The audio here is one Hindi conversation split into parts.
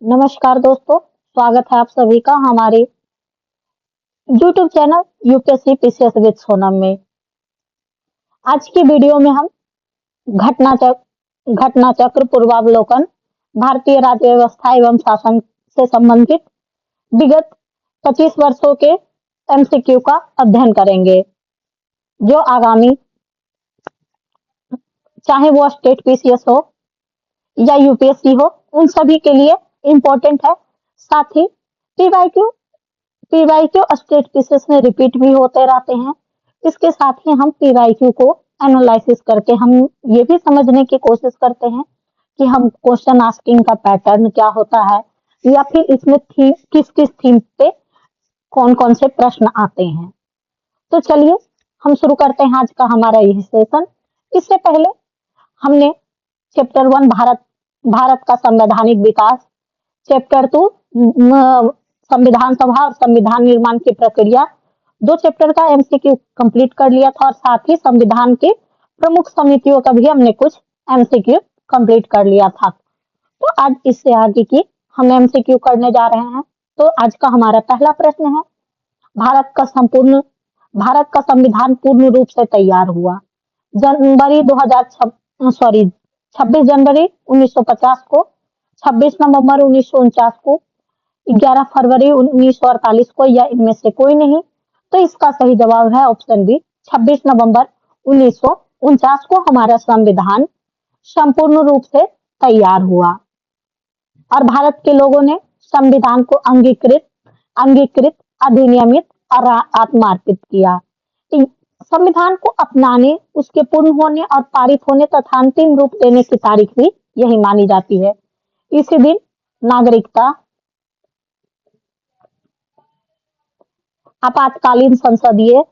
नमस्कार दोस्तों, स्वागत है आप सभी का हमारे YouTube channel UPSC PCS with Sonam में। आज की वीडियो में हम घटना घटना चक्र पूर्वावलोकन, भारतीय राज्य व्यवस्था एवं शासन से संबंधित विगत 25 वर्षों के एमसीक्यू का अध्ययन करेंगे, जो आगामी चाहे वो स्टेट पीसीएस हो या यूपीएससी हो, उन सभी के लिए इम्पोर्टेंट है। साथ ही पीवाईक्यू स्टेट पीसीएस में रिपीट भी होते रहते हैं। इसके साथ ही हम पीवाईक्यू को एनालिसिस करके हम ये भी समझने की कोशिश करते हैं कि हम क्वेश्चन आस्किंग का पैटर्न क्या होता है, या फिर इसमें थीम किस किस थीम पे कौन कौन से प्रश्न आते हैं। तो चलिए हम शुरू करते हैं आज का हमारा यह सेशन। इससे पहले हमने चैप्टर 1 भारत का संवैधानिक विकास, चैप्टर 2 संविधान सभा और संविधान निर्माण की प्रक्रिया, 2 चैप्टर का एमसीक्यू कंप्लीट कर लिया था, और साथ ही संविधान की प्रमुख समितियों का भी हमने कुछ एमसीक्यू कंप्लीट कर लिया था। तो आज इससे आगे की हम एमसीक्यू करने जा रहे हैं। तो आज का हमारा पहला प्रश्न है, भारत का संविधान पूर्ण रूप से तैयार हुआ। 26 जनवरी 1950 को, 26 नवंबर 1949 को, 11 फरवरी 1948 को, या इनमें से कोई नहीं। तो इसका सही जवाब है ऑप्शन बी, 26 नवंबर 1949 को हमारा संविधान संपूर्ण रूप से तैयार हुआ और भारत के लोगों ने संविधान को अंगीकृत, अधिनियमित और आत्मार्पित किया। संविधान को अपनाने, उसके पूर्ण होने और पारित होने तथा अंतिम रूप देने की तारीख भी यही मानी जाती है। इसी दिन नागरिकता, अंतःकालीन संसदीय,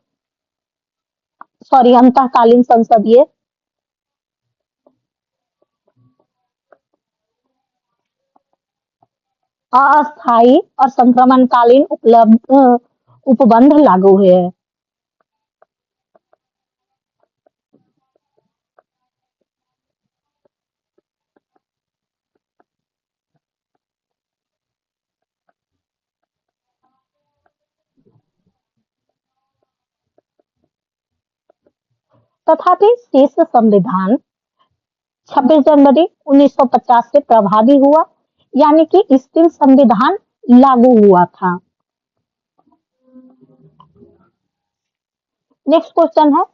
अस्थायी और संक्रमणकालीन उपबंध लागू हुए हैं। तथापि शेष संविधान 26 जनवरी 1950 से प्रभावी हुआ, यानी कि इस दिन संविधान लागू हुआ था। नेक्स्ट क्वेश्चन है,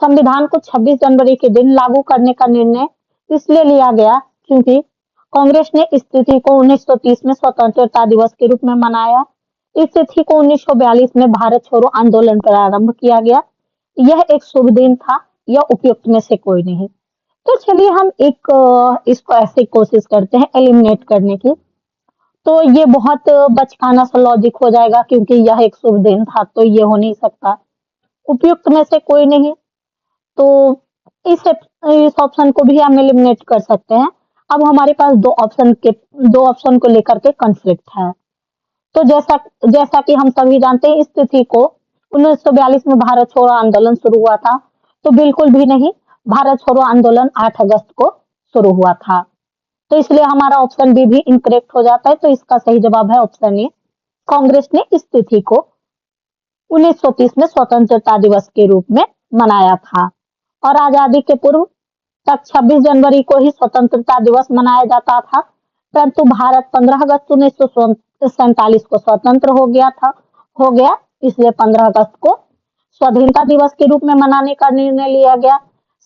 संविधान को 26 जनवरी के दिन लागू करने का निर्णय इसलिए लिया गया क्योंकि कांग्रेस ने इस तिथि को 1930 में स्वतंत्रता दिवस के रूप में मनाया। इस तिथि को 1942 में भारत छोड़ो आंदोलन प्रारंभ किया गया। यह एक शुभ दिन था, यह उपयुक्त में से कोई नहीं। तो चलिए हम इसको ऐसे कोशिश करते हैं एलिमिनेट करने की। तो ये बहुत बचकाना सा लॉजिक हो जाएगा, क्योंकि यह एक शुभ दिन था तो ये हो नहीं सकता। उपयुक्त में से कोई नहीं, तो इस ऑप्शन को भी हम एलिमिनेट कर सकते हैं। अब हमारे पास दो ऑप्शन को लेकर के कॉन्फ्लिक्ट है। तो जैसा कि हम सभी जानते हैं, इस तिथि को 1942 में भारत छोड़ो आंदोलन शुरू हुआ था, तो बिल्कुल भी नहीं। भारत छोड़ो आंदोलन 8 अगस्त को शुरू हुआ था, तो इसलिए हमारा ऑप्शन बी भी इनकरेक्ट हो जाता है। तो इसका सही जवाब है ऑप्शन ए, कांग्रेस ने इस तिथि को 1930 में स्वतंत्रता दिवस के रूप में मनाया था, और आजादी के पूर्व तक 26 जनवरी को ही स्वतंत्रता दिवस मनाया जाता था। परंतु भारत 15 अगस्त 1947 को स्वतंत्र हो गया, इसलिए 15 अगस्त को स्वाधीनता दिवस के रूप में मनाने का निर्णय लिया गया।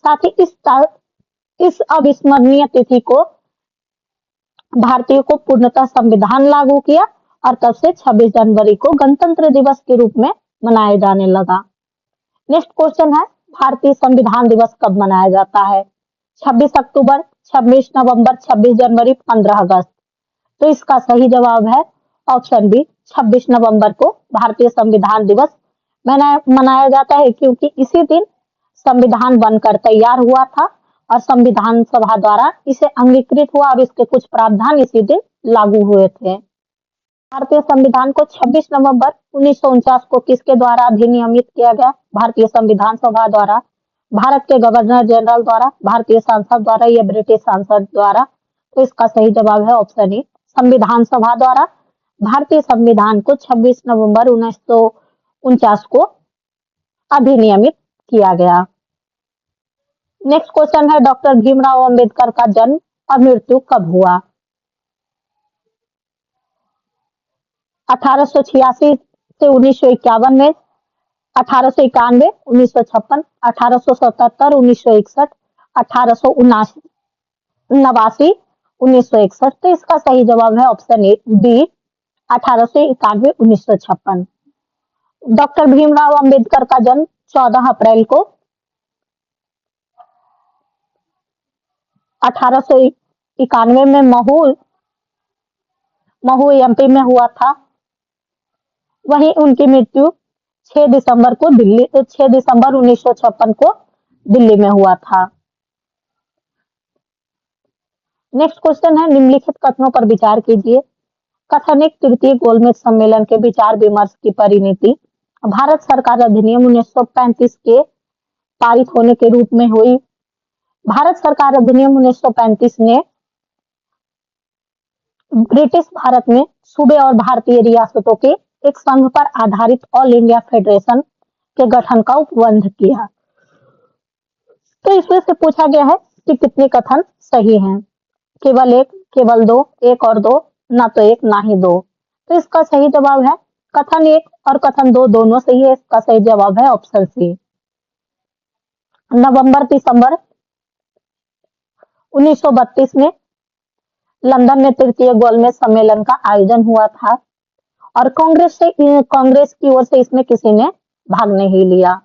साथ ही इस अविस्मरणीय तिथि को भारतीयों को पूर्णतः संविधान लागू किया, और तब से 26 जनवरी को गणतंत्र दिवस के रूप में मनाया जाने लगा। नेक्स्ट क्वेश्चन है, भारतीय संविधान दिवस कब मनाया जाता है? 26 अक्टूबर, 26 नवंबर, 26 जनवरी, 15 अगस्त। तो इसका सही जवाब है ऑप्शन बी, 26 नवंबर को भारतीय संविधान दिवस मनाया जाता है, क्योंकि इसी दिन संविधान बनकर तैयार हुआ था और संविधान सभा द्वारा इसे अंगीकृत हुआ, और इसके कुछ प्रावधान इसी दिन लागू हुए थे। भारतीय संविधान को 26 नवंबर 1949 को किसके द्वारा अधिनियमित किया गया? भारतीय संविधान सभा द्वारा, भारत के गवर्नर जनरल द्वारा, भारतीय संसद द्वारा या ब्रिटिश संसद द्वारा। तो इसका सही जवाब है ऑप्शन ए, संविधान सभा द्वारा भारतीय संविधान को 26 नवंबर 1949 को अधिनियमित किया गया। नेक्स्ट क्वेश्चन है, डॉक्टर भीमराव अंबेडकर का जन्म और मृत्यु कब हुआ? 1886 से 1951 में, 1891, 1956, 1877, 1961, 1889, 1961। तो इसका सही जवाब है option A B, 1891, 1956। Doctor Bhimrao Ambedkar का जन्म 14 अप्रैल को 1891 में महू एमपी में हुआ था। वहीं उनकी मृत्यु 6 दिसंबर 1956 को दिल्ली में हुआ था। नेक्स्ट क्वेश्चन है, निम्नलिखित कथनों पर विचार कीजिए। कथन एक, तृतीय गोलमेज सम्मेलन के विचार विमर्श की परिणति भारत सरकार अधिनियम 1935 के पारित होने के रूप में हुई। भारत सरकार अधिनियम 1935 ने ब्रिटिश भारत में सूबे और भारतीय रियासतों के एक संघ पर आधारित ऑल इंडिया फेडरेशन के गठन का उपबंध किया। तो इसमें से पूछा गया है कि कितने कथन सही हैं? केवल एक, केवल दो, एक और दो, ना तो एक ना ही दो। तो इसका सही जवाब है कथन एक और कथन दो दोनों सही है। इसका सही जवाब है ऑप्शन सी। नवंबर दिसंबर 1932 में लंदन में तृतीय गोलमेज सम्मेलन का आयोजन हुआ था और कांग्रेस की ओर से इसमें किसी ने भाग नहीं लिया।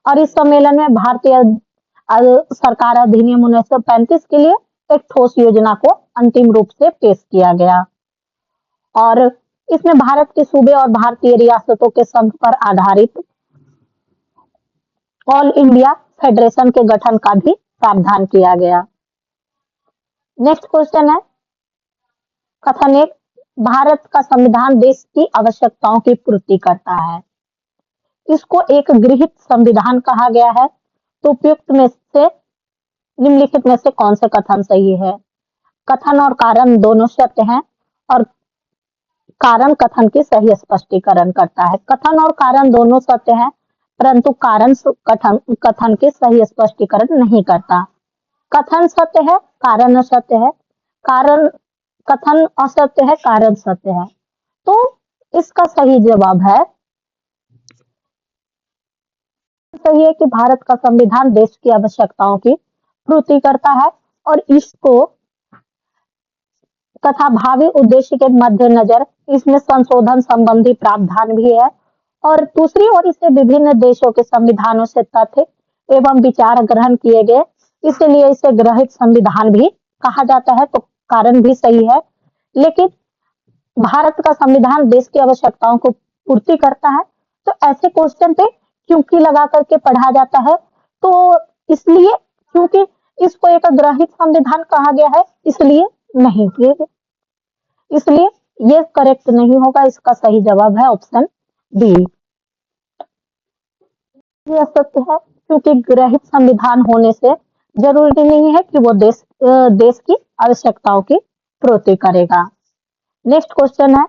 और इस सम्मेलन में भारतीय सरकार अधिनियम 1935 के लिए एक ठोस योजना को अंतिम रूप से पेश किया गया और इसमें भारत के सूबे और भारतीय रियासतों के संघ पर आधारित ऑल इंडिया फेडरेशन के गठन का भी प्रावधान किया गया। नेक्स्ट क्वेश्चन है, कथन एक, भारत का संविधान देश की आवश्यकताओं की पूर्ति करता है। इसको एक गृहीत संविधान कहा गया है। तो उपयुक्त में से निम्नलिखित में से कौन से कथन सही है? कथन और कारण दोनों सत्य हैं और कारण कथन के सही स्पष्टीकरण करता है। कथन और कारण दोनों सत्य हैं परंतु कारण कथन के सही स्पष्टीकरण नहीं करता। कथन सत्य है, कारण असत्य है, कथन असत्य है, कारण सत्य है। तो इसका सही जवाब है, सही है कि भारत का संविधान देश की आवश्यकताओं की पूर्ति करता है और इसको तथा भावी उद्देश्य के मद्देनजर इसमें संशोधन संबंधी प्रावधान भी है और दूसरी ओर इसे विभिन्न देशों के संविधानों से तथ्य एवं विचार ग्रहण किए गए, इसलिए इसे ग्रहित संविधान भी कहा जाता है। तो कारण भी सही है, लेकिन भारत का संविधान देश की आवश्यकताओं को पूर्ति करता है तो ऐसे क्वेश्चन पे क्योंकि लगा करके पढ़ा जाता है। तो इसलिए क्योंकि इसको एक ग्रहित संविधान कहा गया है इसलिए नहीं, इसलिए ये करेक्ट नहीं होगा। इसका सही जवाब है ऑप्शन बी। ये सत्य है क्योंकि ग्रहित संविधान होने से जरूरी नहीं है कि वो देश की आवश्यकताओं की पूर्ति करेगा। नेक्स्ट क्वेश्चन है,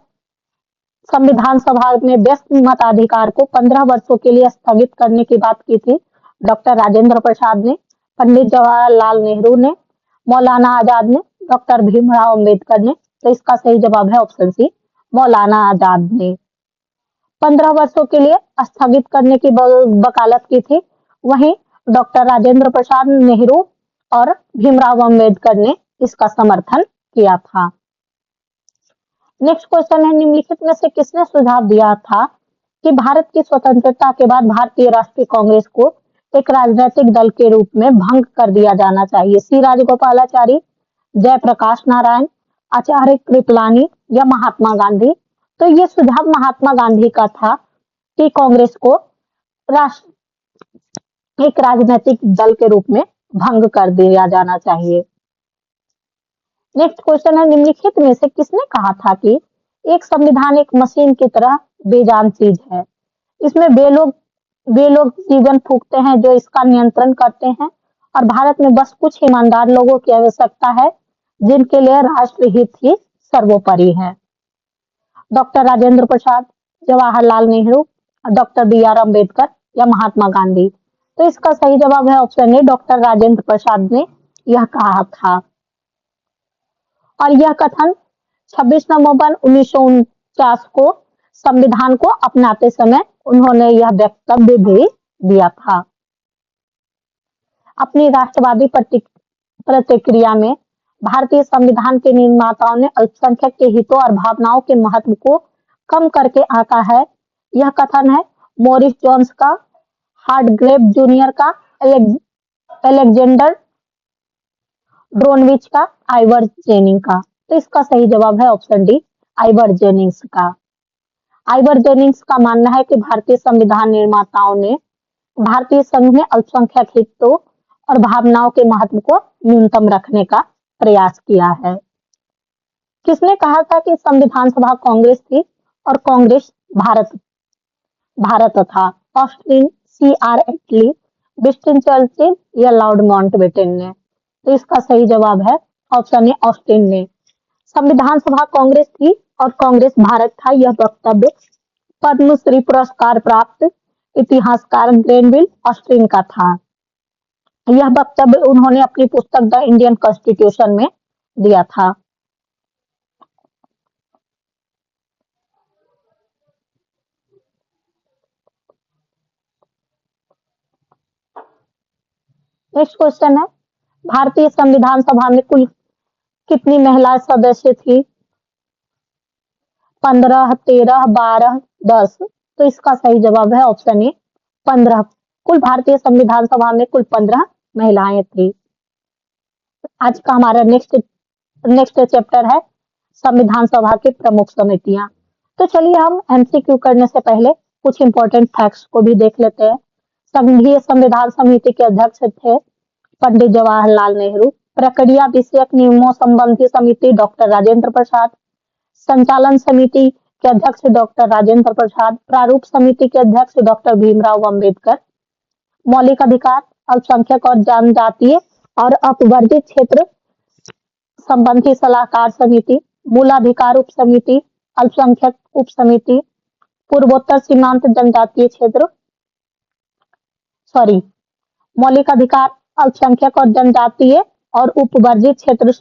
संविधान सभा में व्यस्त मताधिकार को 15 वर्षों के लिए स्थगित करने की बात की थी डॉक्टर राजेंद्र प्रसाद ने, पंडित जवाहरलाल नेहरू ने, मौलाना आजाद ने, डॉक्टर भीमराव अंबेडकर ने। तो इसका सही जवाब है ऑप्शन सी, मौलाना आजाद ने 15 वर्षों के लिए स्थगित करने की वकालत की थी। वहीं डॉक्टर राजेंद्र प्रसाद, नेहरू और भीमराव अंबेडकर ने इसका समर्थन किया था। नेक्स्ट क्वेश्चन है, निम्नलिखित में से किसने सुझाव दिया था कि भारत की स्वतंत्रता के बाद भारतीय राष्ट्रीय कांग्रेस को एक राजनीतिक दल के रूप में भंग कर दिया जाना चाहिए? सी राजगोपालाचारी, जयप्रकाश नारायण, आचार्य कृपलानी या महात्मा गांधी? तो ये सुझाव महात्मा गांधी का था कि कांग्रेस को एक राजनीतिक दल के रूप में भंग कर दिया जाना चाहिए। नेक्स्ट क्वेश्चन है, निम्नलिखित में से किसने कहा था कि एक संविधान एक मशीन की तरह बेजान चीज है? इसमें वे लोग जीवन फूंकते हैं जो इसका नियंत्रण करते हैं और भारत में बस कुछ ईमानदार लोगों की आवश्यकता है जिनके लिए राष्ट्रहित ही सर्वोपरि है। डॉक्टर राजेंद्र प्रसाद, जवाहरलाल नेहरू, डॉक्टर बी.आर. अम्बेडकर या महात्मा गांधी। तो इसका सही जवाब है ऑप्शन ए, डॉक्टर राजेंद्र प्रसाद ने यह कहा था। और यह कथन 26 नवंबर 1949 को संविधान को अपनाते समय उन्होंने यह वक्तव्य भी दिया था। अपनी राष्ट्रवादी प्रतिक्रिया में भारतीय संविधान के निर्माताओं ने अल्पसंख्यक के हितों और भावनाओं के महत्व को कम करके आंका है। यह कथन है मॉरिस जोन्स का, हार्डग्रेव जूनियर का, एलेक्जेंडर ड्रोनविच का, आइवर जेनिंग का। तो इसका सही जवाब है ऑप्शन डी, आइवर जेनिंग्स का। आइवर जेनिंग्स का मानना है कि भारतीय संविधान निर्माताओं ने भारतीय संघ में अल्पसंख्यक हितों और भावनाओं के महत्व को न्यूनतम रखने का प्रयास किया है। किसने कहा था कि संविधान सभा कांग्रेस थी और कांग्रेस भारत था? Austin, C.R. एटली, विंस्टन चर्चिल या लॉर्ड माउंटबेटन ने? तो इसका सही जवाब है ऑप्शन ए, ऑस्टिन ने। संविधान सभा कांग्रेस थी और कांग्रेस भारत था, यह वक्तव्य पद्मश्री पुरस्कार प्राप्त इतिहासकार ग्रेनविल ऑस्टिन का था। यह वक्तव्य उन्होंने अपनी पुस्तक द इंडियन कॉन्स्टिट्यूशन में दिया था। नेक्स्ट क्वेश्चन है, भारतीय संविधान सभा में कुल कितनी महिला सदस्य थी? 15, 13, 12, 10। तो इसका सही जवाब है ऑप्शन ए, 15। कुल भारतीय संविधान सभा में कुल 15 महिलाएं थी। आज का हमारा नेक्स्ट चैप्टर है संविधान सभा की प्रमुख समितियां। तो चलिए हम एमसीक्यू करने से पहले कुछ इंपॉर्टेंट फैक्ट्स को भी देख लेते हैं। संघीय संविधान समिति के अध्यक्ष थे पंडित जवाहरलाल नेहरू। प्रक्रिया विषयक नियमों संबंधी समिति डॉक्टर राजेंद्र प्रसाद। संचालन समिति के अध्यक्ष डॉक्टर राजेंद्र प्रसाद। प्रारूप समिति के अध्यक्ष डॉक्टर भीमराव अम्बेडकर। मौलिक अधिकार, अल्पसंख्यक और जनजातीय और अपवर्जित क्षेत्र संबंधी सलाहकार समिति। मूलाधिकार उप समिति, अल्पसंख्यक उप समिति, पूर्वोत्तर सीमांत जनजातीय क्षेत्र, मौलिक अधिकार, अल्पसंख्यक और जनजातीय और उपवर्जित क्षेत्र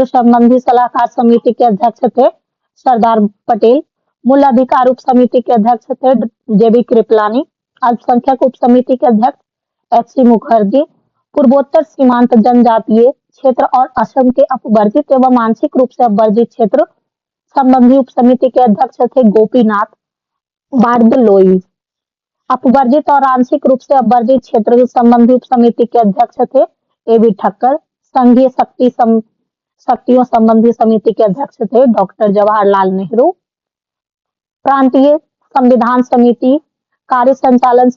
संबंधी सलाहकार समिति के अध्यक्ष थे सरदार पटेल। मूल अधिकार उप समिति के अध्यक्ष थे जेबी कृपलानी। अल्पसंख्यक उप समिति के अध्यक्ष एच सी मुखर्जी। पूर्वोत्तर सीमांत जनजातीय क्षेत्र और असम के अपवर्जित एवं आंशिक रूप से अपवर्जित क्षेत्र संबंधी उप समिति के अध्यक्ष थे गोपीनाथ बारदलोई। अपवर्जित और आंशिक रूप से अपवर्जित क्षेत्र संबंधी उप समिति के अध्यक्ष थे ए.बी. ठक्कर। संघीय शक्तियों संबंधी समिति के अध्यक्ष थे डॉक्टर जवाहरलाल नेहरू। प्रांतीय संविधान समिति कार्य संचालन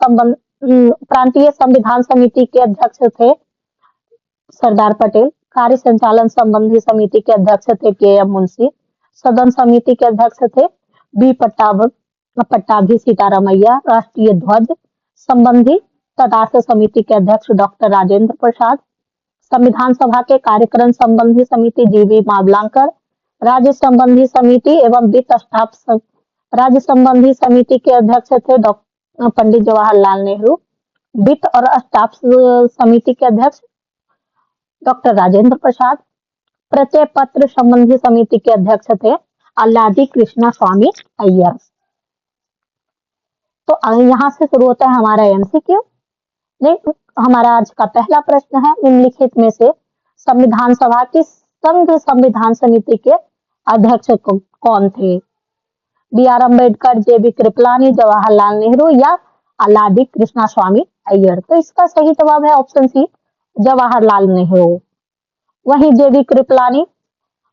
प्रांतीय संविधान समिति के अध्यक्ष थे सरदार पटेल। कार्य संचालन संबंधी समिति के अध्यक्ष थे के.एम. मुंशी। सदन समिति के अध्यक्ष थे बी. पट्टाभी सीतारामैया। राष्ट्रीय ध्वज संबंधी तदाश समिति के अध्यक्ष डॉक्टर राजेंद्र प्रसाद। संविधान सभा के कार्यक्रम संबंधी समिति जी.वी. मावलंकर। राज्य संबंधी समिति एवं वित्त स्टाफ राज्य संबंधी समिति के अध्यक्ष थे पंडित जवाहरलाल नेहरू। वित्त और स्टाफ समिति के अध्यक्ष डॉक्टर राजेंद्र प्रसाद। प्रत्यय पत्र संबंधी समिति के अध्यक्ष थे अल्लादी कृष्णा स्वामी अय्यर। तो यहाँ से शुरू होता है हमारा एमसीक्यू। हमारा आज का पहला प्रश्न है, निम्नलिखित में से संविधान सभा की संघ संविधान समिति के अध्यक्ष कौन थे? बी.आर. अम्बेडकर, जेबी कृपलानी, जवाहरलाल नेहरू या अल्लादी कृष्णा स्वामी अय्यर? तो इसका सही जवाब है ऑप्शन सी, जवाहरलाल नेहरू। वहीं जेबी कृपलानी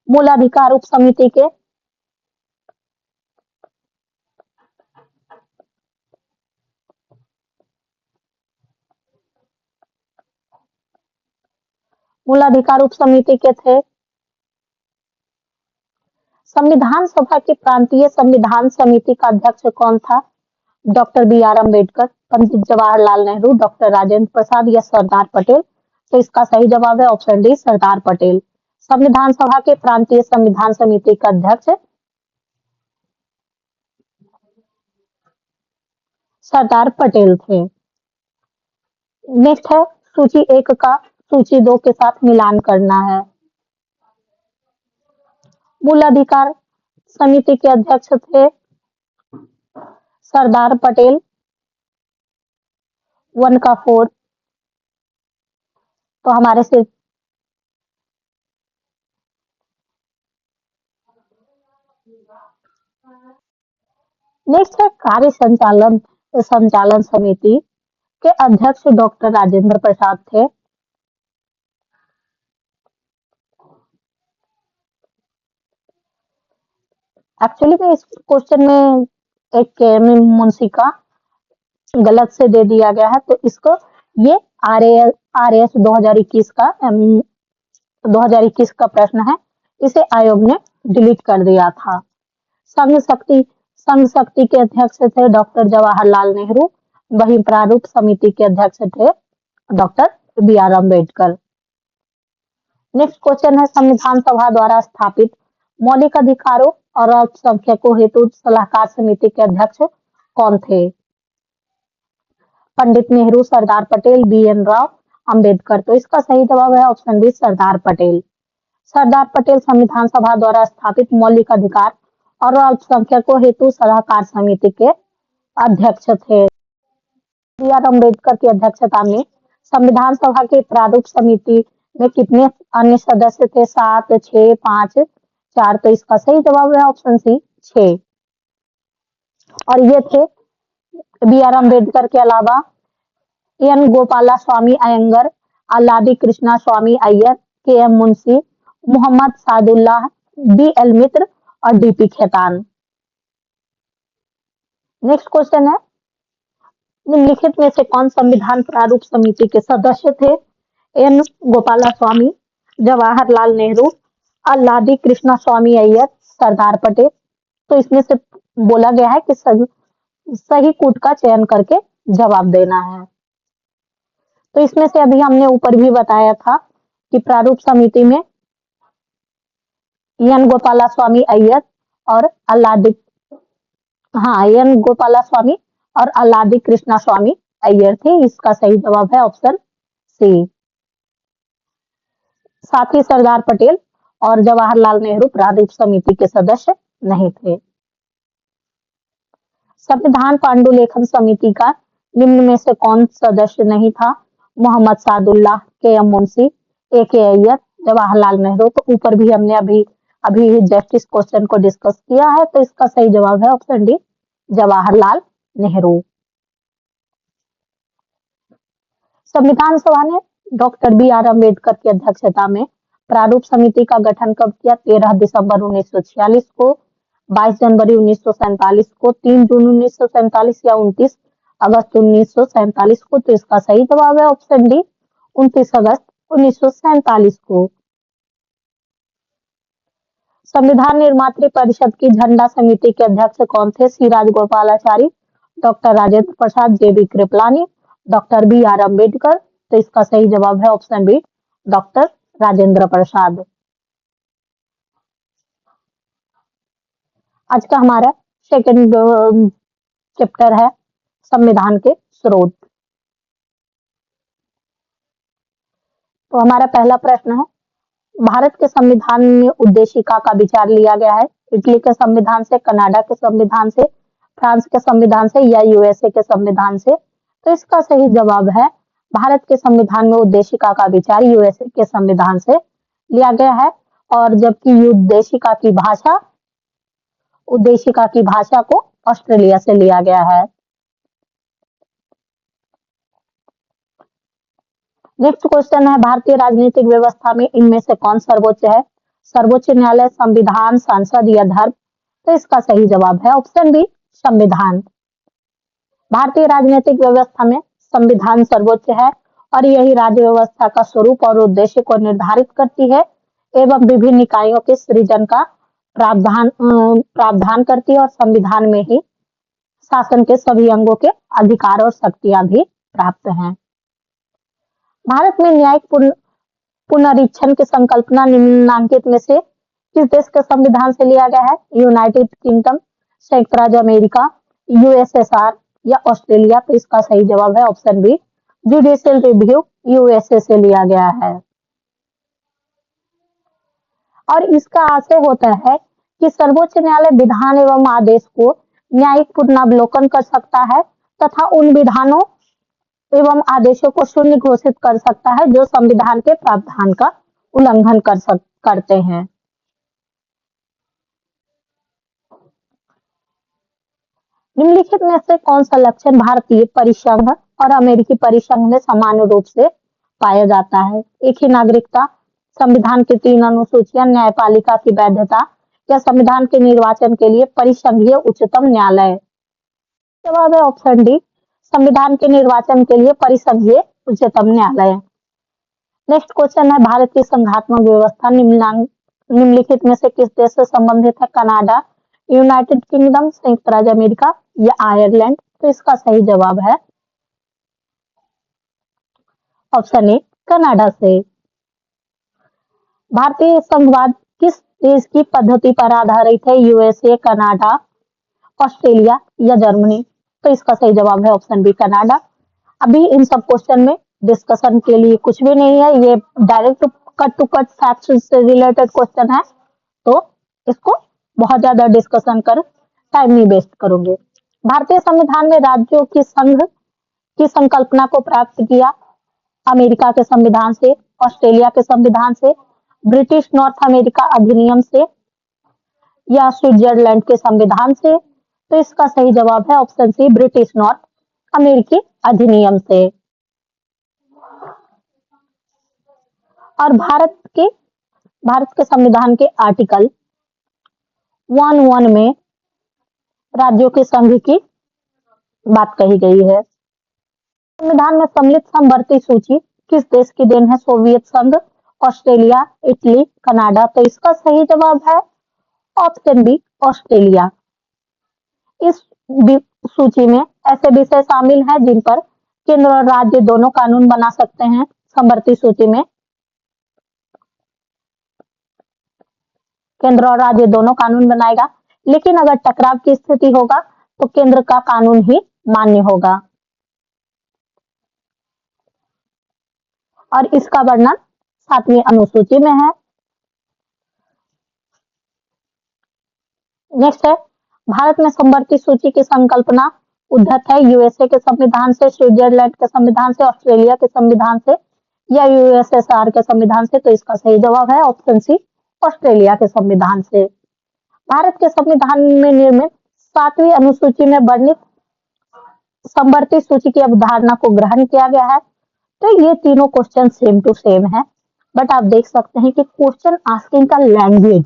मूलाधिकार उप समिति के मूलाधिकार उप समिति के थे। संविधान सभा की प्रांतीय संविधान समिति का अध्यक्ष कौन था? Doctor B R Ambedkar, Pandit Jawaharlal Nehru, doctor Rajendra Prasad या सरदार पटेल? तो इसका सही जवाब है ऑप्शन डी, सरदार पटेल। संविधान सभा के प्रांतीय संविधान समिति के अध्यक्ष सरदार पटेल थे। नेक्स्ट है सूची 1 का सूची 2 के साथ मिलान करना है। मूल अधिकार समिति के अध्यक्ष थे सरदार पटेल। 1 का 4 तो हमारे से नेक्स्ट है कार्य संचालन संचालन समिति के अध्यक्ष डॉक्टर राजेंद्र प्रसाद थे। एक्चुअली में इस क्वेश्चन में एक मुंशी का गलत से दे दिया गया है, तो इसको ये आरएएस 2021 का 2021 का प्रश्न है, इसे आयोग ने डिलीट कर दिया था। संघ शक्ति के अध्यक्ष थे डॉक्टर जवाहरलाल नेहरू। वहीं प्रारूप समिति के अध्यक्ष थे doctor B R Ambedkar. Next question है संविधान सभा द्वारा स्थापित मौलिक अधिकारों और अल्पसंख्यकों हेतु सलाहकार समिति के अध्यक्ष कौन थे? Pandit Nehru, Sardar Patel, B N Rao, Ambedkar. तो इसका सही जवाब है ऑप्शन बी, सरदार पटेल। सरदार पटेल संविधान सभा द्वारा स्थापित मौलिक अधिकार और अल्पसंख्यकों हेतु सलाहकार समिति के अध्यक्ष थे। बी आर अम्बेडकर की अध्यक्षता में संविधान सभा के प्रारूप समिति में कितने अन्य सदस्य थे? 7, 6, 5, 4। तो इसका सही जवाब है ऑप्शन सी, 6। और ये थे बी आर अम्बेडकर के अलावा N Gopala Swami Ayyangar, Alladi Krishna Swami Iyer, K M Munshi, Mohammad Saadulla, B L Mitra और डीपी खेतान। नेक्स्ट क्वेश्चन है निम्नलिखित में से कौन संविधान प्रारूप समिति के सदस्य थे? एन गोपाला स्वामी, जवाहरलाल नेहरू, अल्लादी कृष्णा स्वामी अय्यर, सरदार पटेल। तो इसमें से बोला गया है कि सही कूट का चयन करके जवाब देना है। तो इसमें से अभी हमने ऊपर भी बताया था कि प्रारूप समिति में एन गोपाला स्वामी अय्यर और एन गोपाला स्वामी और अल्लादी कृष्णा स्वामी अय्यर थे। इसका सही जवाब है ऑप्शन सी। साथ ही सरदार पटेल और जवाहरलाल नेहरू प्रारूप समिति के सदस्य नहीं थे। संविधान पांडुलेखन समिति का निम्न में से कौन सदस्य नहीं था? मोहम्मद सादुल्लाह, के एम मुंशी, ए के अय्यर, जवाहरलाल नेहरू। तो ऊपर भी हमने अभी जस्ट इस क्वेश्चन को डिस्कस किया है, तो इसका सही जवाब है ऑप्शन डी, जवाहरलाल नेहरू। संविधान सभा ने डॉक्टर बी आर अम्बेडकर की अध्यक्षता में प्रारूप समिति का गठन कब किया? 13 दिसंबर 1946 को, 22 जनवरी 1947 को, 3 जून 1947 या 29 अगस्त 1947 को। तो इसका सही जवाब है ऑप्शन डी, 29 अगस्त 1947 को। संविधान निर्मात्री परिषद की झंडा समिति के अध्यक्ष कौन थे? C Rajagopalachari, doctor Rajendra Prasad, J B Kripalani, doctor B R Ambedkar. तो इसका सही जवाब है option B, doctor Rajendra Prasad. आज का हमारा सेकंड चैप्टर है संविधान के स्रोत। तो हमारा पहला प्रश्न है, भारत के संविधान में उद्देशिका का विचार लिया गया है इटली के संविधान से, कनाडा के संविधान से, फ्रांस के संविधान से या यूएसए के संविधान से? तो इसका सही जवाब है भारत के संविधान में उद्देशिका का विचार यूएसए के संविधान से लिया गया है। और जबकि उद्देशिका की भाषा को ऑस्ट्रेलिया से लिया गया है। नेक्स्ट क्वेश्चन है, भारतीय राजनीतिक व्यवस्था में इनमें से कौन सर्वोच्च है? सर्वोच्च न्यायालय, संविधान, संसद या धर्म? तो इसका सही जवाब है ऑप्शन बी, संविधान। भारतीय राजनीतिक व्यवस्था में संविधान सर्वोच्च है और यही राज्य व्यवस्था का स्वरूप और उद्देश्य को निर्धारित करती है एवं विभिन्न निकायों के सृजन का प्रावधान करती है और संविधान में ही शासन के सभी अंगों के अधिकार और शक्तियां भी प्राप्त हैं। भारत में न्यायिक पुनरीक्षण की संकल्पना निम्नलिखित में से किस देश के संविधान से लिया गया है? यूनाइटेड किंगडम, संयुक्त राज्य अमेरिका, यूएसएसआर या ऑस्ट्रेलिया। तो इसका सही जवाब है option B, judicial review USA से लिया गया है। और इसका आशय होता है कि सर्वोच्च न्यायालय विधान एवं आदेश को न्यायिक पुनरावलोकन कर सकता है तथा उन विधानों एवं आदेशों को शून्य घोषित कर सकता है जो संविधान के प्रावधान का उल्लंघन करते हैं। निम्नलिखित में से कौन सा लक्षण भारतीय परिसंघ और अमेरिकी परिसंघ में समान रूप से पाया जाता है? एक ही नागरिकता, संविधान की 3 अनुसूचियां, न्यायपालिका की वैधता या संविधान के निर्वाचन के लिए परिसंघीय उच्चतम न्यायालय। जवाब है ऑप्शन डी, संविधान के निर्वाचन के लिए परिसंघीय उच्चतम न्यायालय। नेक्स्ट क्वेश्चन है, भारत की संघात्मक व्यवस्था निम्नलिखित में से किस देश से संबंधित है? कनाडा, यूनाइटेड किंगडम, संयुक्त राज्य अमेरिका या आयरलैंड। तो इसका सही जवाब है ऑप्शन ए, कनाडा से। भारतीय संघवाद किस देश की पद्धति पर आधारित है? यूएसए, कनाडा, ऑस्ट्रेलिया या जर्मनी। तो इसका सही जवाब है ऑप्शन बी, कनाडा। अभी इन सब क्वेश्चन में डिस्कशन के लिए कुछ भी नहीं है, ये direct cut to cut facts से रिलेटेड क्वेश्चन है, तो इसको बहुत ज्यादा डिस्कशन कर टाइम नहीं वेस्ट करोगे। भारतीय संविधान में राज्यों की संघ की संकल्पना को प्राप्त किया अमेरिका के संविधान से, ऑस्ट्रेलिया के संविधान से, ब्रिटिश नॉर्थ अमेरिका अधिनियम से या स्विट्जरलैंड के संविधान से। तो इसका सही जवाब है ऑप्शन सी, ब्रिटिश नॉर्थ अमेरिकी अधिनियम से। और भारत के संविधान के आर्टिकल 1 में राज्यों के संघ की बात कही गई है। संविधान में सम्मिलित समवर्ती सूची किस देश की देन है? सोवियत संघ, ऑस्ट्रेलिया, इटली, कनाडा। तो इसका सही जवाब है ऑप्शन बी, ऑस्ट्रेलिया। इस सूची में ऐसे विषय शामिल हैं जिन पर केंद्र और राज्य दोनों कानून बना सकते हैं। समवर्ती सूची में केंद्र और राज्य दोनों कानून बनाएगा, लेकिन अगर टकराव की स्थिति होगा तो केंद्र का कानून ही मान्य होगा। और इसका वर्णन 7वीं अनुसूची में है। नेक्स्ट है, भारत में समवर्ती सूची की संकल्पना उद्धत है यूएसए के संविधान से, स्विट्जरलैंड के संविधान से, ऑस्ट्रेलिया के संविधान से या यूएसएसआर के संविधान से। तो इसका सही जवाब है ऑप्शन सी, ऑस्ट्रेलिया के संविधान से। भारत के संविधान में निर्मित 7वीं अनुसूची में वर्णित समवर्ती सूची की अवधारणा को ग्रहण किया गया है। तो ये तीनों क्वेश्चन सेम टू सेम है, बट आप देख सकते हैं कि क्वेश्चन आस्किंग का लैंग्वेज,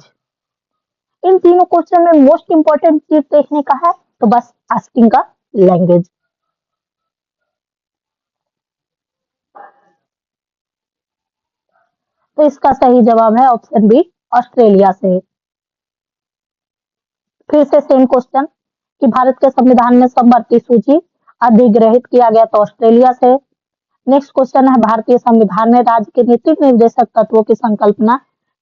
इन तीनों क्वेश्चन में मोस्ट इंपोर्टेंट चीज देखने का है तो बस आस्किंग का लैंग्वेज। तो इसका सही जवाब है ऑप्शन बी, ऑस्ट्रेलिया से। फिर से सेम क्वेश्चन कि भारत के संविधान में समवर्ती सूची अधिग्रहित किया गया तो ऑस्ट्रेलिया से। नेक्स्ट क्वेश्चन है, भारतीय संविधान में राज्य के नीति निर्देशक तत्वों की संकल्पना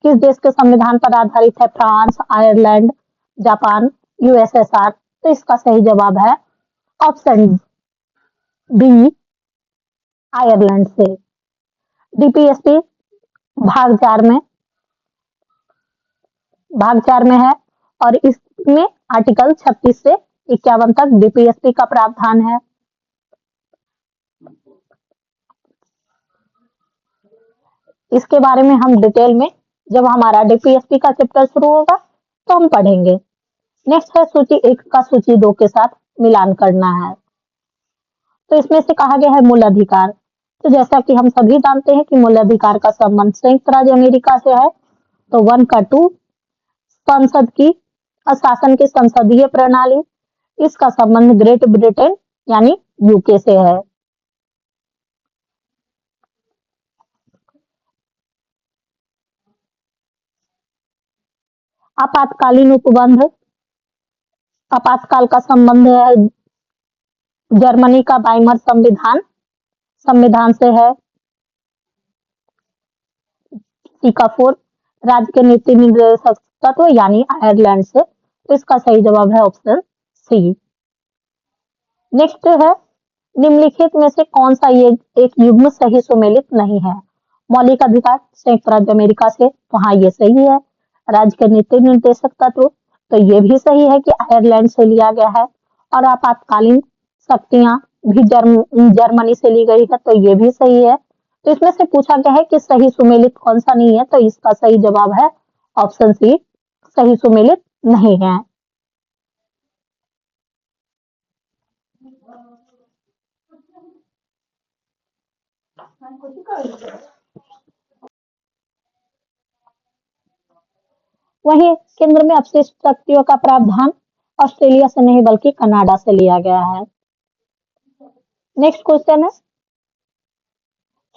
किस देश के संविधान पर आधारित है? France, Ireland, Japan, USSR. तो इसका सही जवाब है ऑप्शन बी, आयरलैंड से। डीपीएसपी भाग 4 में है और इसमें आर्टिकल 36 से 51 तक डीपीएसपी का प्रावधान है। इसके बारे में हम डिटेल में जब हमारा डीपीएसपी का चैप्टर शुरू होगा तो हम पढ़ेंगे। नेक्स्ट है, सूची 1 का सूची 2 के साथ मिलान करना है। तो इसमें से कहा गया है मूल अधिकार। तो जैसा कि हम सभी जानते हैं कि मूल अधिकार का संबंध संयुक्त राज्य अमेरिका से है, तो 1 का 2 संसद की शासन की संसदीय प्रणाली, इसका संबंध ग्रेट ब्रिटेन यानी यूके से है। आपातकालीन उपबंध, आपातकाल का संबंध है जर्मनी का वाइमर संविधान संविधान से है। सीका 4 राज्य के नीति निर्देशक तत्व यानी आयरलैंड से, तो इसका सही जवाब है ऑप्शन सी। नेक्स्ट है निम्नलिखित में से कौन सा ये एक युग्म सही सुमेलित नहीं है। मौलिक अधिकार संयुक्त राज्य अमेरिका से, तो हाँ ये सही है। राज्य के नीति निर्देशक तत्व, तो ये भी सही है कि आयरलैंड से लिया गया है। और आपातकालीन शक्तियां भी जर्मनी से ली गई है, तो ये भी सही है। तो इसमें से पूछा गया है कि सही सुमेलित कौन सा नहीं है, तो इसका सही जवाब है ऑप्शन सी, सही सुमेलित नहीं है। वहीं केंद्र में अपशिष्ट शक्तियों का प्रावधान ऑस्ट्रेलिया से नहीं बल्कि कनाडा से लिया गया है। नेक्स्ट क्वेश्चन है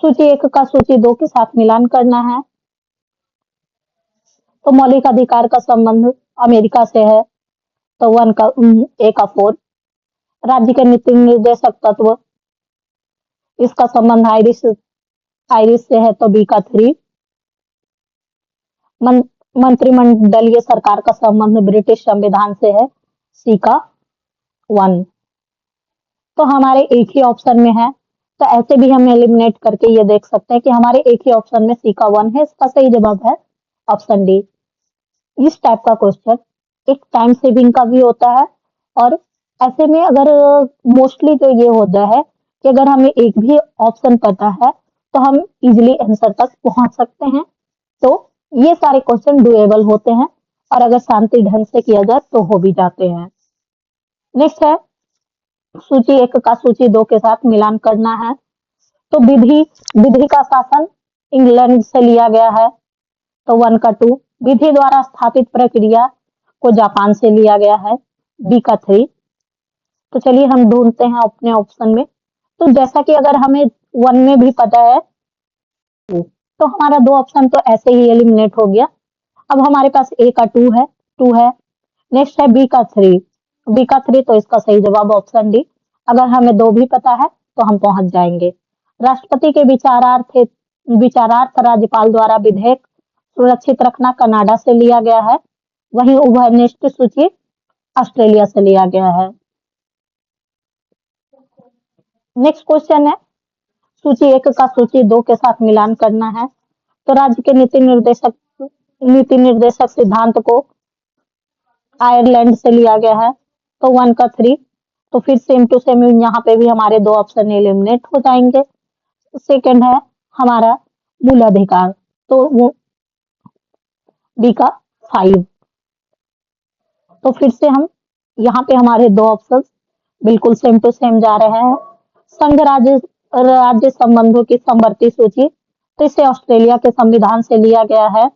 सूची 1 का सूची 2 के साथ मिलान करना है। तो मौलिक अधिकार का संबंध अमेरिका से है, तो 1 का ए का 4। राज्य के नीति निर्देशक तत्व, इसका संबंध आयरिश से है, तो बी का 3। मंत्रिमंडलीय सरकार का संबंध ब्रिटिश संविधान से है, सी का 1। तो हमारे एक ही ऑप्शन में है, तो ऐसे भी हम एलिमिनेट करके ये देख सकते हैं कि हमारे एक ही ऑप्शन में सी का 1 है। इसका सही जवाब है ऑप्शन डी। इस टाइप का क्वेश्चन एक टाइम सेविंग का भी होता है, और ऐसे में अगर मोस्टली जो ये होता है कि अगर हमें एक भी ऑप्शन पता है तो हम इजीली आंसर तक पहुंच सकते हैं। तो ये सारे क्वेश्चन डुएबल होते हैं, और अगर शांति ढंग से किया जाए तो हो भी जाते हैं। नेक्स्ट है सूची 1 का सूची 2 के साथ मिलान करना है। तो विधि का शासन इंग्लैंड से लिया गया है, तो 1 का 2। विधि द्वारा स्थापित प्रक्रिया को जापान से लिया गया है, बी का 3। तो चलिए हम ढूंढते हैं अपने ऑप्शन में। तो जैसा कि अगर हमें 1 में भी पता है तो हमारा 2 ऑप्शन तो ऐसे ही एलिमिनेट हो गया। अब हमारे पास ए का 2 है। नेक्स्ट है बी का 3। तो इसका सही जवाब ऑप्शन डी। अगर हमें 2 भी पता है तो हम पहुंच जाएंगे। राष्ट्रपति के विचारार्थ राज्यपाल द्वारा विधेयक सुरक्षित रखना कनाडा से लिया गया है। वहीं उभयनिष्ठ सूची ऑस्ट्रेलिया से लिया गया है। नेक्स्ट क्वेश्चन है सूची 1 का सूची 2 के साथ मिलान करना है। तो राज्य के नीति निर्देशक सिद्धांत को आयरलैंड से लिया गया है, तो 1 का 3। तो फिर सेम टू सेम यहाँ पे भी हमारे 2 ऑप्शन एलिमिनेट हो जाएंगे। सेकंड है हमारा मूल अधिकार, तो वो बी का 5। तो फिर से हम यहाँ पे हमारे 2 ऑप्शन बिल्कुल सेम टू सेम जा रहे हैं। संघ राज्य संबंधों की समवर्ती सूची, तो इसे ऑस्ट्रेलिया के संविधान से लिया गया है,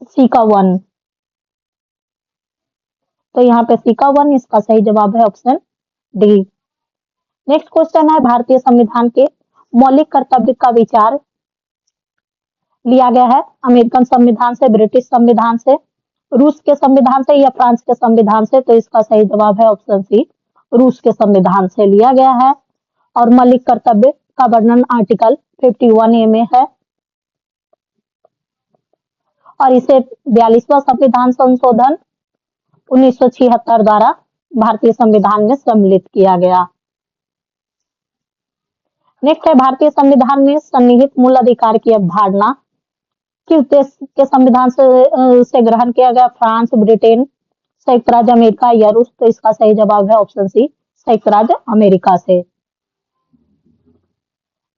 सी का 1। तो यहाँ पे सी का 1 इसका सही जवाब है ऑप्शन डी। नेक्स्ट क्वेश्चन है भारतीय संविधान के मौलिक कर्तव्य का विचार लिया गया है अमेरिकन संविधान से, ब्रिटिश संविधान से, रूस के संविधान से या फ्रांस के संविधान से। तो इसका सही जवाब है ऑप्शन सी, रूस के संविधान से लिया गया है। और मौलिक कर्तव्य का वर्णन आर्टिकल 51A में है, और इसे 42वां संविधान संशोधन 1976 द्वारा भारतीय संविधान में सम्मिलित किया गया। नेक्स्ट है भारतीय संविधान में सन्निहित मूल अधिकार की अवधारणा किस देश के संविधान से ग्रहण किया गया, फ्रांस, ब्रिटेन, संयुक्त राज्य अमेरिका या रूस। तो इसका सही जवाब है ऑप्शन सी, संयुक्त राज्य अमेरिका से।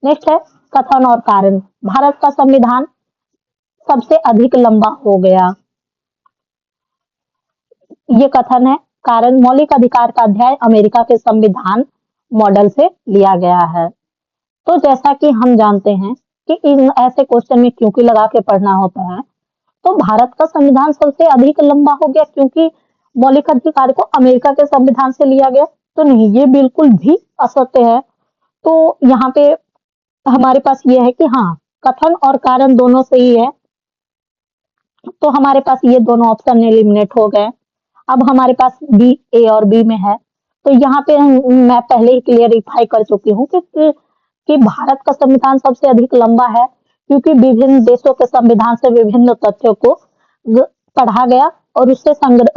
नेक्स्ट है कथन और कारण, भारत का संविधान सबसे अधिक लंबा हो गया। ये कथन है। कारण मौलिक अधिकार का अध्याय अमेरिका के संविधान मॉडल से लिया गया है। तो जैसा कि हम जानते हैं कि इन ऐसे क्वेश्चन में क्योंकि लगा के पढ़ना होता है, तो भारत का संविधान सबसे अधिक लंबा हो गया क्योंकि मौलिक अधिकार को अमेरिका के संविधान से लिया गया, तो नहीं, ये बिल्कुल भी असत्य है। तो यहाँ पे हमारे पास ये है कि हाँ, कथन और कारण दोनों सही है, तो हमारे पास ये दोनों ऑप्शन एलिमिनेट हो गए। अब हमारे पास बी, ए और बी में है। तो यहाँ पे मैं पहले ही क्लियरिफाई कर चुकी हूँ कि भारत का संविधान सबसे अधिक लंबा है, क्योंकि विभिन्न देशों के संविधान से विभिन्न तथ्यों को पढ़ा गया और उससे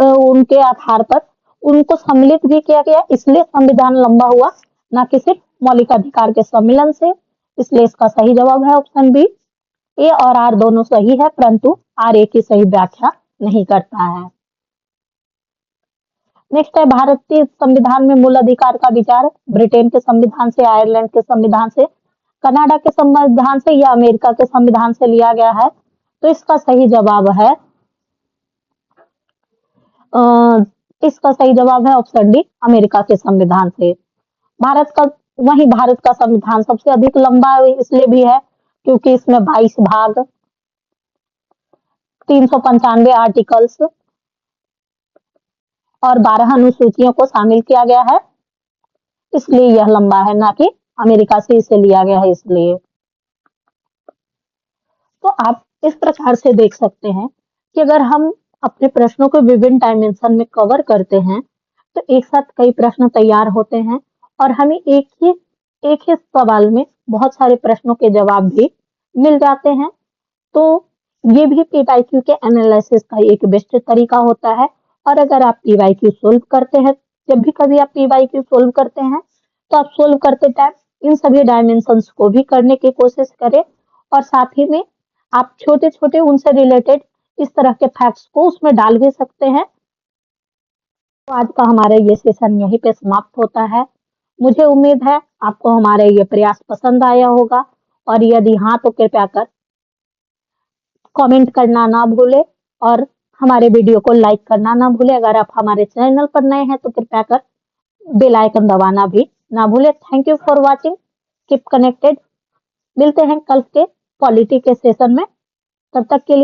उनके आधार पर उनको सम्मिलित भी किया गया, इसलिए संविधान लंबा हुआ, ना कि सिर्फ मौलिक अधिकार के सम्मिलन से। इसलिए इसका सही जवाब है ऑप्शन बी। ए और आर दोनों सही है, परंतु आर ए की सही व्याख्या नहीं करता है। नेक्स्ट है, भारतीय संविधान में मूल अधिकार का विचार ब्रिटेन के संविधान से, आयरलैंड के संविधान से, कनाडा के संविधान से या अमेरिका के संविधान से लिया गया है? तो इसका सही जवाब है ऑप्शन डी, अमेरिका के संविधान से। भारत का संविधान सबसे अधिक लंबा इसलिए भी है क्योंकि इसमें 22 भाग, 395 आर्टिकल्स और 12 अनुसूचियों को शामिल किया गया है, इसलिए यह लंबा है, ना कि अमेरिका से इसे लिया गया है इसलिए। तो आप इस प्रकार से देख सकते हैं कि अगर हम अपने प्रश्नों को विभिन्न डायमेंशन में कवर करते हैं तो एक साथ कई प्रश्न तैयार होते हैं और हमें एक ही सवाल में बहुत सारे प्रश्नों के जवाब भी मिल जाते हैं। तो ये भी पीवाईक्यू के एनालिसिस का एक बेस्ट तरीका होता है। और अगर आप पीवाईक्यू सोल्व करते हैं, जब भी कभी आप पीवाईक्यू सोल्व करते हैं तो आप सोल्व करते टाइम इन सभी डायमेंशंस को भी करने की कोशिश करें और साथ ही में आप छोटे-छोटे उनसे रिलेटेड इस तरह के फैक्ट्स को उसमें डाल भी सकते हैं। तो आज का हमारा ये सेशन यहीं पे समाप्त होता है। मुझे उम्मीद है आपको हमारा ये प्रयास पसंद आया होगा और यदि हाँ तो कृपया कर कमेंट करना ना भूले और हमारे वीडियो को लाइक करना ना भूले। अगर आप हमारे चैनल पर नए हैं तो कृपया कर बेल आइकन दबाना भी ना भूले। Thank you for watching, keep connected. मिलते हैं कल के पॉलिटी के सेशन में, तब तक के लिए